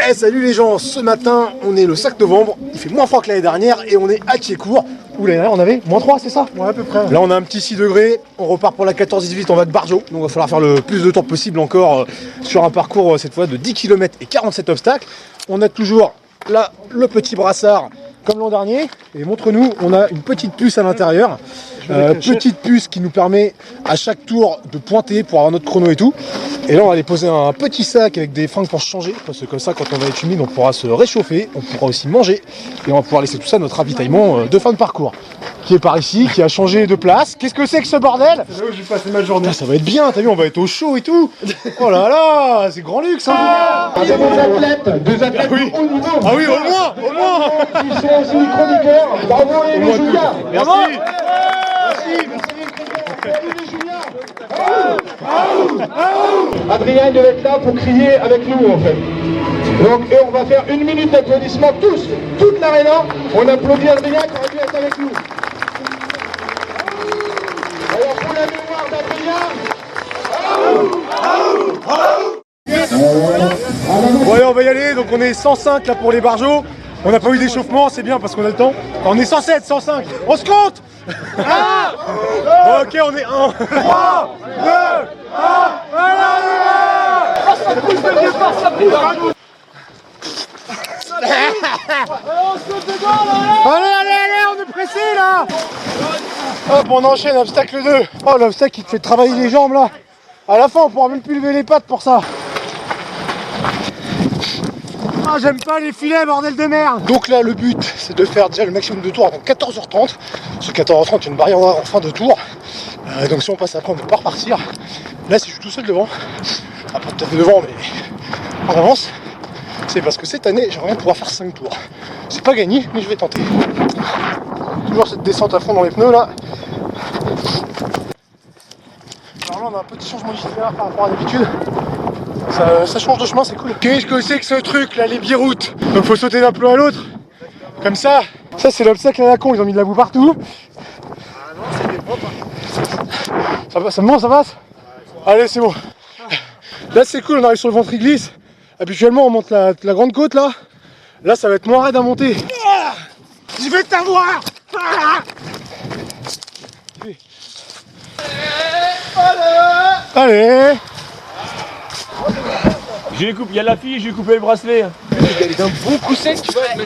Eh salut les gens, ce matin on est le 5 novembre, il fait moins froid que l'année dernière et on est à Thiécourt. Où l'année dernière on avait moins 3 c'est ça? Ouais à peu près. Là on a un petit 6 degrés, on repart pour la 14-18, on va de Barjo. Donc il va falloir faire le plus de temps possible encore sur un parcours cette fois de 10 km et 47 obstacles. On a toujours là le petit brassard comme l'an dernier. Et montre-nous, on a une petite puce à l'intérieur. Petite puce qui nous permet à chaque tour de pointer pour avoir notre chrono et tout. Et là on va aller poser un petit sac avec des fringues pour se changer, parce que comme ça quand on va être humide on pourra se réchauffer, on pourra aussi manger et on va pouvoir laisser tout ça notre ravitaillement de fin de parcours. Qui est par ici, qui a changé de place. Qu'est-ce que c'est que ce bordel? C'est là où j'ai passé ma journée. Ça va être bien, t'as vu, on va être au chaud et tout. Oh là là, c'est grand luxe hein. Deux athlètes de haut niveau. Ah oui, au moins. Qui sont aussi chroniqueurs. Bravo les Julien. Merci. Adrien devait être là pour crier avec nous en fait. Donc et on va faire 1 minute d'applaudissements tous, toute l'aréna. On applaudit Adrien qui aurait dû être avec nous. Alors pour la mémoire d'Adrien. Bon allez, on va y aller, donc on est 105 là pour les barjots. On n'a pas eu d'échauffement, c'est bien parce qu'on a le temps. On est 107, 105, on se compte. Ok, on est 1, 3, 2, 1, allez, on est pressé là. Hop, on enchaîne, obstacle 2. Oh, l'obstacle qui te fait travailler les jambes là. À la fin, on pourra même plus lever les pattes pour ça. Ah, j'aime pas les filets, bordel de merde. Donc là, le but, c'est de faire déjà le maximum de tours avant 14h30. Parce que 14h30, il y a une barrière en fin de tour. Donc si on passe après, on ne peut pas repartir. Là, si je suis tout seul devant, pas tout à fait devant, mais en avance, c'est parce que cette année, j'aimerais bien pouvoir faire 5 tours. C'est pas gagné, mais je vais tenter. Toujours cette descente à fond dans les pneus là. Alors là, on a un petit changement d'itinéraire par rapport à d'habitude. Ça change de chemin, c'est cool. Qu'est-ce que c'est que ce truc là, les biroutes? Donc faut sauter d'un plan à l'autre. Comme ça. Ça c'est l'obstacle à la con, ils ont mis de la boue partout. Ah non, c'était propre. Ça passe. Allez, c'est bon. Là c'est cool, on arrive sur le ventre glisse. Habituellement on monte la grande côte là. Là ça va être moins raide à monter. Je vais t'avoir. Allez. Je lui coupe, il y a la fille, je lui ai coupé le bracelet. Il y a un bon coup sec, tu vois. Ah mais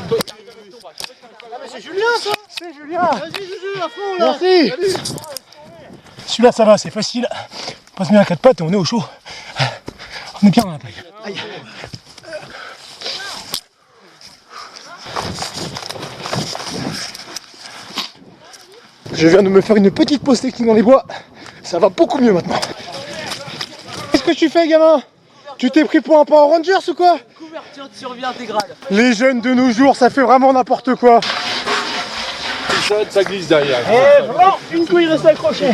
c'est Julien ça. C'est Julien. Vas-y Juju, à fond là. Merci. Celui-là ça va, c'est facile. On passe bien à 4 pattes et on est au chaud. On est bien dans la plaque. Aïe. Je viens de me faire une petite pause technique dans les bois. Ça va beaucoup mieux maintenant. Qu'est-ce que tu fais gamin? Tu t'es pris pour un Power Rangers ou quoi? Couverture de survie intégrale. Les jeunes de nos jours, ça fait vraiment n'importe quoi. Ça glisse derrière. Eh, vraiment, une couille reste accrochée.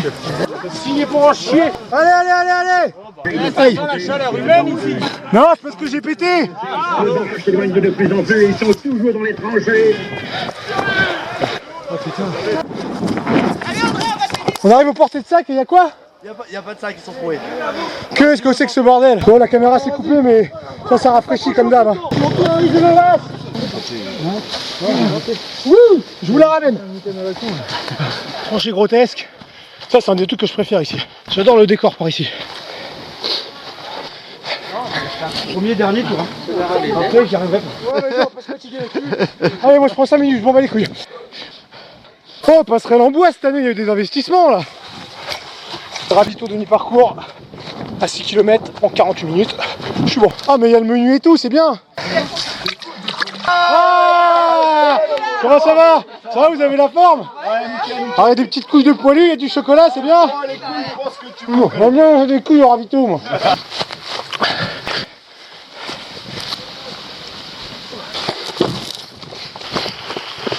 Signé pour en chier. Allez. Aïe. La chaleur humaine ici. Non, c'est parce que j'ai pété. Ils s'éloignent de plus en plus, ils sont toujours dans les tranchées. Oh putain. On arrive aux portées de sac et il y a quoi? Y a pas de sacs, ils sont troués. Qu'est-ce que c'est que ce bordel? Bon, la caméra s'est coupée, mais ça rafraîchit comme d'hab. Hein. Wouh, je vous la ramène. Tranchée grotesque. Ça, c'est un des trucs que je préfère ici. J'adore le décor par ici. Premier, dernier tour. Hein. Après, j'y arriverai pas. Ouais, vas-y, on peut se fatiguer là-dessus. Allez, moi je prends 5 minutes, je m'en bats les couilles. Oh, passerelle en bois cette année, il y a eu des investissements là. Ravito de mi-parcours à 6 km en 48 minutes. Je suis bon. Ah, mais il y a le menu et tout, c'est bien. Ah, comment ça va? Ça va, vous avez la forme? Ah, il y a des petites couches de poilu, il y a du chocolat, c'est bien. J'aime bien des couilles au ravito, moi.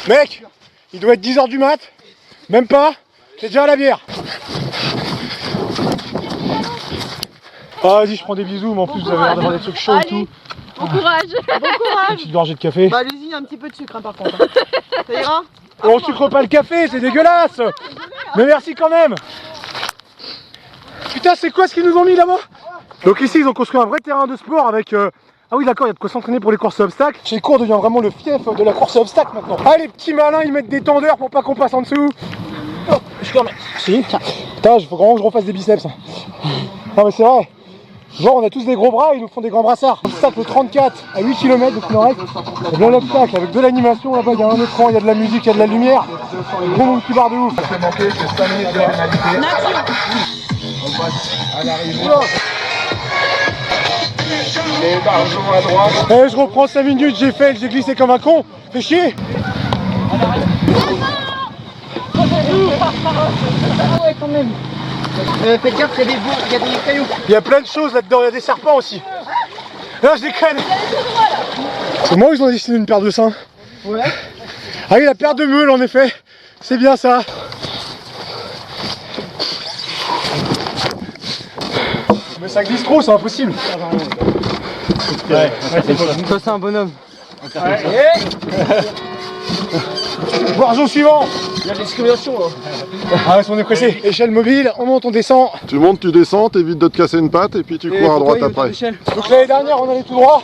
Mec, il doit être 10h du mat. Même pas. C'est déjà à la bière. Ah, vas-y, je prends des bisous, mais en plus vous avez l'air d'avoir des trucs chauds et tout. Bon courage. Bon Une courage. petite gorgée de café. Bah allez-y, un petit peu de sucre hein, par contre. Ça ira? On sucre pas le café, c'est dégueulasse. Mais merci quand même. Putain, c'est quoi ce qu'ils nous ont mis là-bas? Donc ici, ils ont construit un vrai terrain de sport avec Ah oui d'accord, il y a de quoi s'entraîner pour les courses à obstacles. Chez Cours devient vraiment le fief de la course à obstacles maintenant. Ah les petits malins, ils mettent des tendeurs pour pas qu'on passe en dessous. Oh, je suis si. Putain, il faut vraiment que je refasse des biceps. Non mais c'est vrai. Genre on a tous des gros bras, ils nous font des grands brassards. Obstacle 34 à 8 km, donc il en reste. Il y a plein d'obstacles avec de l'animation là-bas, il y a un écran, il y a de la musique, il y a de la lumière. Bon mon petit bar de ouf. Ça fait manquer, c'est 5 minutes de pénalité. On passe à l'arrivée. Les barjots à droite. Eh, je reprends 5 minutes, j'ai fait, j'ai glissé comme un con. Fais chier. Ah ouais, quand même. Faites gaffe, il y a des bourgs, il y a des cailloux. Il y a plein de choses là-dedans, il y a des serpents aussi. Là je déconne. C'est moi où ils ont dessiné une paire de seins. Ouais. Ah oui, la paire de meules en effet. C'est bien ça. Mais ça glisse trop, c'est impossible. Ouais, c'est possible. Toi, c'est un bonhomme. Barjot suivant. Il y a de discrimination là. Ah ouais, on est pressé. Échelle mobile, on monte, on descend. Tu montes, tu descends, t'évites de te casser une patte et puis tu cours à droite après. Donc l'année dernière on allait tout droit.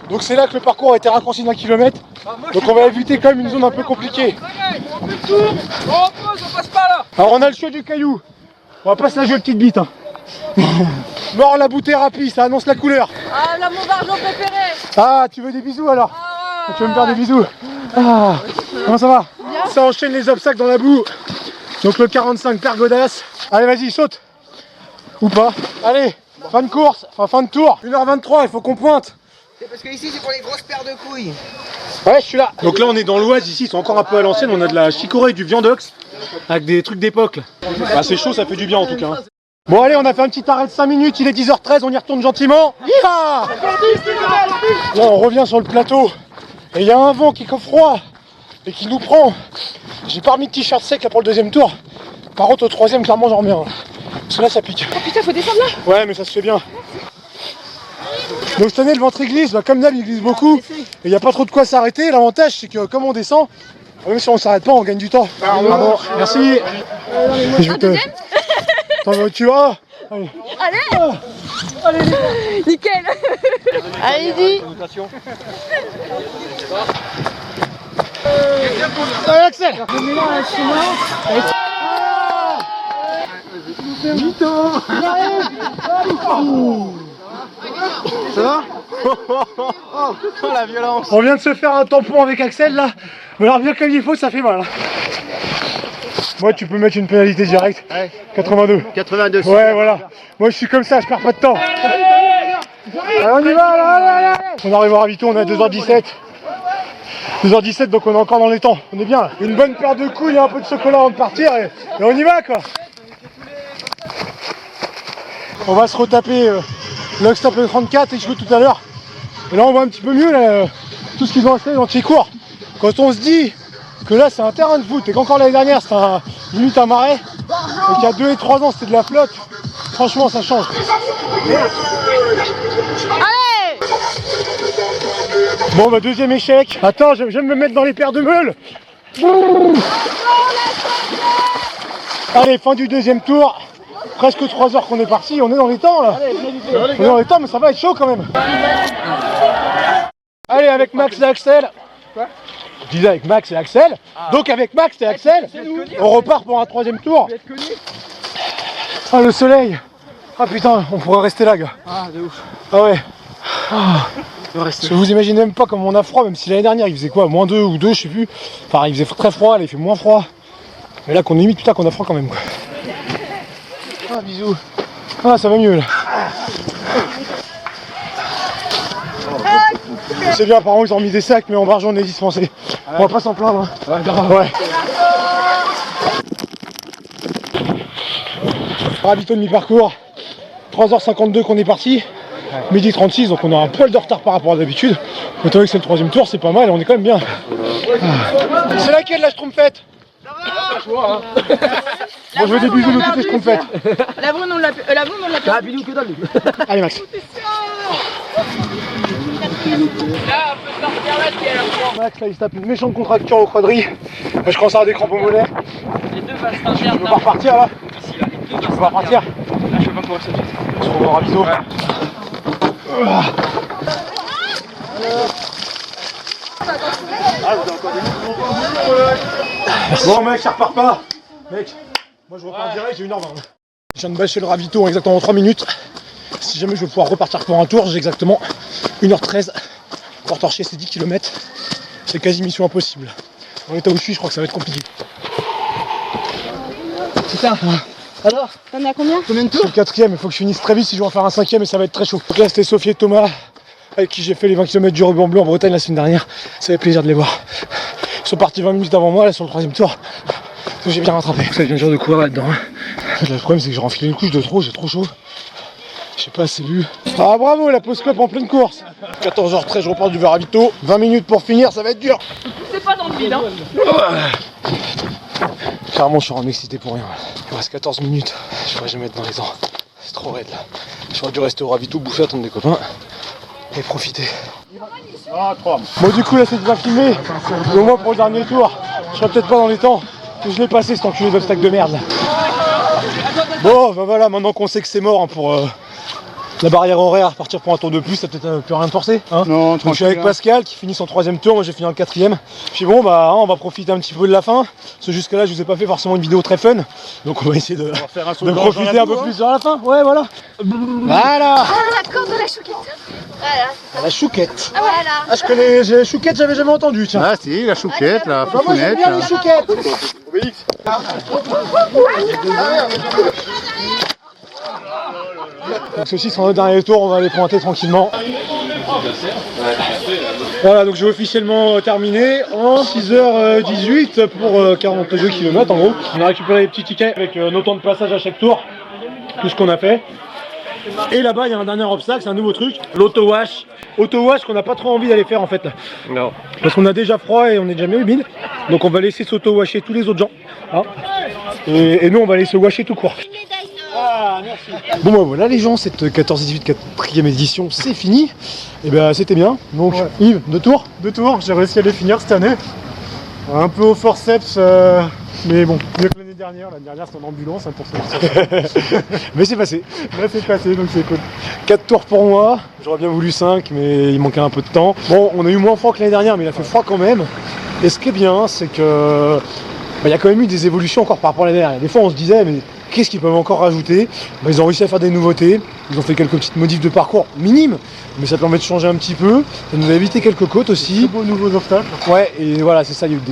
Donc c'est là que le parcours a été raccourci d'1 kilomètre. Donc on va éviter quand même une zone un peu compliquée. Alors on a le choix du caillou. On va pas se la jouer petite bite. Hein. Mort la bout-thérapie, ça annonce la couleur. Ah, là, mon bargeon préféré. Ah, tu veux des bisous alors? Ah, Tu veux me faire des bisous? Ah, comment ça va? Ça enchaîne les obstacles dans la boue. Donc le 45 Pergodas. Allez vas-y, saute. Ou pas. Allez, fin de course, enfin fin de tour. 1h23, il faut qu'on pointe. C'est parce que ici c'est pour les grosses paires de couilles. Ouais, je suis là. Donc là on est dans l'Oise, ici c'est encore un peu à l'ancienne, on a de la chicorée et du viandox avec des trucs d'époque. Bah, c'est chaud, ça fait du bien en tout cas. Hein. Bon allez, on a fait un petit arrêt de 5 minutes, il est 10h13, on y retourne gentiment. Là on revient sur le plateau et il y a un vent qui est froid et qui nous prend. J'ai pas remis de t-shirt sec là pour le deuxième tour. Par contre au troisième clairement j'en remets un. Parce que là ça pique. Oh putain, faut descendre là. Ouais mais ça se fait bien. Donc cette année le ventre il glisse, bah, comme d'hab il glisse beaucoup et il n'y a pas trop de quoi s'arrêter. L'avantage c'est que comme on descend, même si on s'arrête pas on gagne du temps. Pardon, merci. Je vais te... Attends, tu vas. Allez. Allez. Nickel. Allez-y. Allez Axel. Ça va? Oh la violence. On vient de se faire un tampon avec Axel là. Mais alors bien comme il faut, ça fait mal. Moi tu peux mettre une pénalité directe. Ouais. 82. 82. Ouais voilà. Moi je suis comme ça, je perds pas de temps. Allez, on y va là, allez. On arrive à Ravito, on est à 2h17. 2h17 donc on est encore dans les temps. On est bien là. Une bonne paire de couilles et un peu de chocolat avant de partir et on y va quoi. On va se retaper l'obstacle 34 et je tout à l'heure. Et là on voit un petit peu mieux là, tout ce qu'ils ont installé dans Thiécourt. Quand on se dit que là c'est un terrain de foot et qu'encore l'année dernière c'était limite un marais, et qu'il y a 2 et 3 ans c'était de la flotte, franchement ça change. Allez. Bon bah deuxième échec. Attends, je viens de me mettre dans les paires de meules. Allez, fin du deuxième tour. Presque 3 heures qu'on est parti, on est dans les temps là. On est dans les temps mais ça va être chaud quand même. Allez avec Max et Axel. Je disais avec Max et Axel. Donc avec Max et Axel, on repart pour un troisième tour. Ah le soleil. Ah putain, on pourrait rester là gars. Ah de ouf. Ah ouais. Parce que vous imaginez même pas comme on a froid, même si l'année dernière il faisait quoi, -2 ou 2 je sais plus. Enfin il faisait très froid, là il fait moins froid. Mais là qu'on est limite putain qu'on a froid quand même quoi. Ah bisous. Ah ça va mieux là. C'est bien, apparemment ils ont mis des sacs mais en bargeon on est dispensé. On va pas s'en plaindre. Hein. Ouais. Ravito de mi-parcours. 3h52 qu'on est parti. Midi 36 donc on a un poil de retard par rapport à d'habitude. Mais étant donné que c'est le troisième tour c'est pas mal, on est quand même bien. Ah. C'est laquelle la schtroumpfette? Bon, je veux des bisous de toutes les schtroumpfettes. La brune, on l'a perdu. Ah bidou que dalle. Allez Max. Max là il se tape une méchante contracture au quadri. Je commence à avoir des crampes au mollet. Les deux vont se Tu peux pas repartir là? Tu peux pas repartir? Je peux pas courir cette suite. On se revoit à Ravito. Bon mec, ça repart pas. Mec, moi je repars direct, j'ai 1h20. Je viens de bâcher le ravito en exactement 3 minutes. Si jamais je veux pouvoir repartir pour un tour, j'ai exactement 1h13 pour torcher ces 10 km. C'est quasi mission impossible. Dans l'état où je suis, je crois que ça va être compliqué. Putain. Alors, T'en as combien? combien de C'est tours? le 4ème, il faut que je finisse très vite si je veux en faire un 5ème et ça va être très chaud. Donc là c'était Sophie et Thomas avec qui j'ai fait les 20 km du ruban bleu en Bretagne la semaine dernière. Ça fait plaisir de les voir. Ils sont partis 20 minutes avant moi là sur le 3ème tour. Donc j'ai bien rattrapé. Ça devient dur de courir là-dedans. Le problème c'est que j'ai renfilé une couche de trop, j'ai trop chaud. Je sais pas assez lu. Ah bravo, la pause club en pleine course. 14h13, je repars du ravito. 20 minutes pour finir, ça va être dur. C'est pas dans le vide, hein. Clairement, je suis en excité pour rien. Il me reste 14 minutes. Je pourrais jamais être dans les temps. C'est trop raide là. J'aurais dû rester au ravito, bouffer, attendre des copains et profiter. Bon, du coup, là, c'est pas filmé. Mais au moins pour le dernier tour, je serai peut-être pas dans les temps. Que je l'ai passé cet enculé d'obstacle de merde là. Bon, bah voilà, maintenant qu'on sait que c'est mort hein, pour la barrière horaire, partir pour un tour de plus, ça peut-être plus rien de forcer. Hein. Non, Donc je suis avec Pascal qui finit son 3ème tour, moi j'ai fini en 4ème. Puis bon bah on va profiter un petit peu de la fin. Parce que jusque là je vous ai pas fait forcément une vidéo très fun. Donc on va essayer de profiter un peu plus sur la fin. Ouais voilà. Voilà. La corde de la chouquette. Voilà. La chouquette. Voilà. Ah je connais la chouquette, j'avais jamais entendu tiens. Ah si, la chouquette, la Bah, moi j'aime fofounette. bien les chouquettes. Donc ceci sera notre dernier tour, on va aller pointer tranquillement. Voilà, donc j'ai officiellement terminé en 6h18 pour 42 km en gros. On a récupéré les petits tickets avec nos temps de passage à chaque tour, tout ce qu'on a fait. Et là-bas il y a un dernier obstacle, c'est un nouveau truc, l'auto-wash. Auto-wash qu'on n'a pas trop envie d'aller faire en fait. Non. Parce qu'on a déjà froid et on est déjà bien humide. Donc on va laisser s'auto-washer tous les autres gens. Hein. Et nous on va aller se washer tout court. Bon bah voilà les gens, cette 14-18 4ème édition c'est fini. Et ben c'était bien. Donc Yves, 2 tours. 2 tours, j'ai réussi à les finir cette année. Un peu au forceps, mais bon, mieux que l'année dernière. L'année dernière c'était en ambulance hein, pour ça. Mais c'est passé. Là c'est passé donc c'est cool. 4 tours pour moi. J'aurais bien voulu 5 mais il manquait un peu de temps. Bon on a eu moins froid que l'année dernière mais il a fait froid quand même. Et ce qui est bien c'est que il y a quand même eu des évolutions encore par rapport à l'année dernière. Des fois on se disait mais qu'est-ce qu'ils peuvent encore rajouter? Ils ont réussi à faire des nouveautés, ils ont fait quelques petites modifs de parcours minimes, mais ça permet de changer un petit peu. Ça nous a évité quelques côtes aussi. De beaux nouveaux obstacles. Ouais, et voilà, c'est ça, il y a eu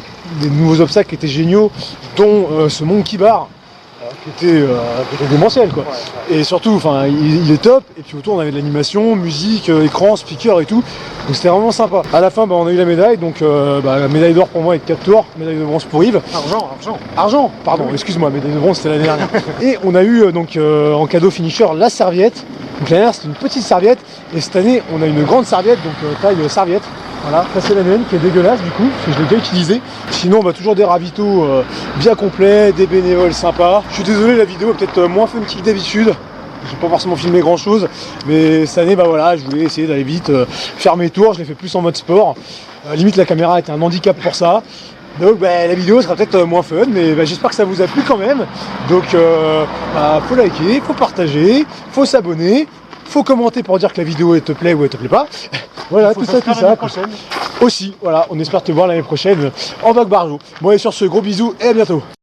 des nouveaux obstacles qui étaient géniaux, dont ce Monkey Bar, qui était démentiel quoi. Et surtout, enfin, il est top, et puis autour on avait de l'animation, musique, écran, speaker et tout, donc c'était vraiment sympa. À la fin, on a eu la médaille, donc la médaille d'or pour moi avec 4 tours, médaille de bronze pour Yves. Argent, pardon, excuse-moi, médaille de bronze c'était l'année dernière. Et on a eu donc en cadeau finisher la serviette. Donc l'année dernière c'était une petite serviette, et cette année on a une grande serviette, donc taille serviette. Voilà, ça c'est la mienne qui est dégueulasse du coup, parce que je l'ai déjà utilisée. Sinon bah, toujours des ravitaux bien complets, des bénévoles sympas. Je suis désolé, la vidéo est peut-être moins funky que d'habitude. J'ai pas forcément filmé grand chose, mais cette année bah voilà, je voulais essayer d'aller vite, faire mes tours, je l'ai fait plus en mode sport. Limite la caméra était un handicap pour ça. Donc bah, la vidéo sera peut-être moins fun, mais bah, j'espère que ça vous a plu quand même. Donc faut liker, faut partager, faut s'abonner, faut commenter pour dire que la vidéo elle te plaît ou elle te plaît pas. Voilà, tout ça. Aussi, voilà, on espère te voir l'année prochaine en Bac Barjot. Bon et sur ce, gros bisous et à bientôt.